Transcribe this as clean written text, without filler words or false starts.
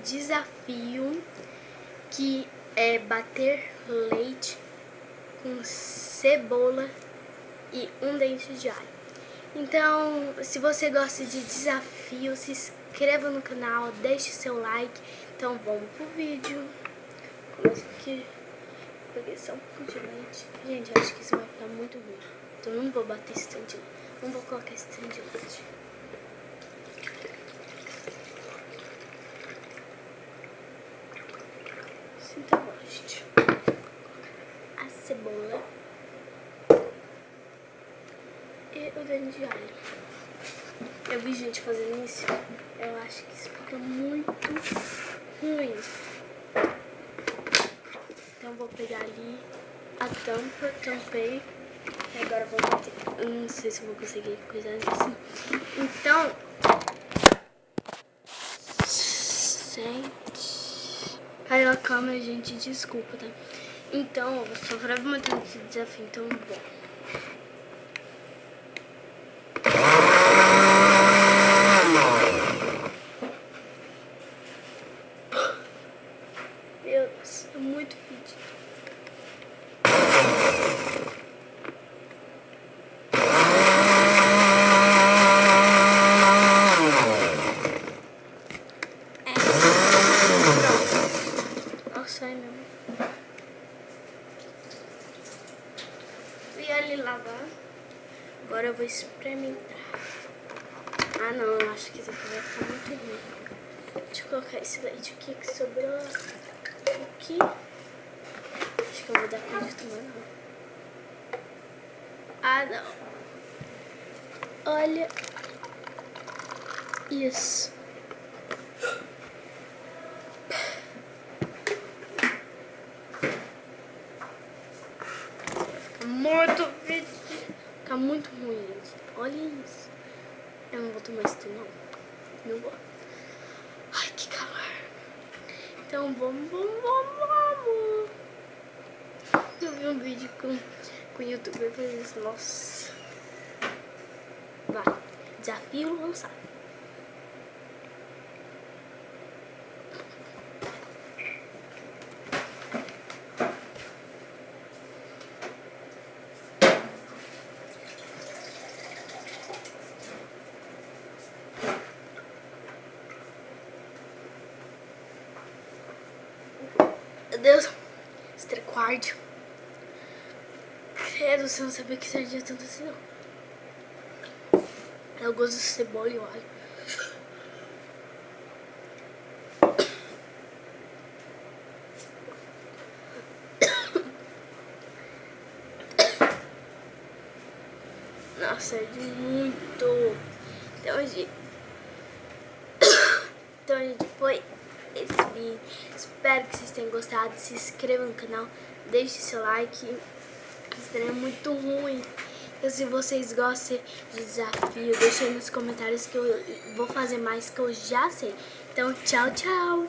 desafio, que é bater leite com cebola e um dente de alho. Então, se você gosta de desafio, se inscreva no canal, deixe seu like. Então vamos pro vídeo. Começa aqui. Peguei só um pouco de leite. Gente, acho que isso vai ficar muito ruim. Então não vou bater esse tanto de leite. Não vou colocar esse tanto de leite. Assim tá bom, gente. A cebola e o dente de alho. Eu vi gente fazendo isso. Eu acho que isso fica muito ruim. Então vou pegar ali a tampa, tampei. E agora vou bater. Eu não sei se eu vou conseguir coisar assim. Então, gente. Aí a câmera, gente, desculpa, tá? Então, eu vou sofrer muito esse desafio, então eu vou. Meu Deus, é muito fedido. Nossa, é mesmo. Fui ali lavar. Agora eu vou experimentar. Ah, não, eu acho que isso aqui vai ficar muito ruim. Deixa eu colocar esse leite aqui que sobrou aqui. Acho que eu vou dar conta de tomar, não. Ah, não. Olha isso. Fica muito ruim, gente. Olha isso. Eu não vou tomar isso tudo, não. Não vou. Ai, que calor. Então, vamos. Eu vi um vídeo com o youtuber fazendo isso. Nossa. Vai. Desafio lançado. Meu Deus, estrequardio. Credo, você não sabia que serdia tanto assim, não. É o gosto de cebola e alho. Nossa, é de muito. Então, gente, foi esse vídeo. Espero que vocês tenham gostado. Se inscreva no canal, deixe seu like. Isso é muito ruim. Então, se vocês gostam de desafio, deixe aí nos comentários que eu vou fazer mais, que eu já sei. Então, tchau, tchau.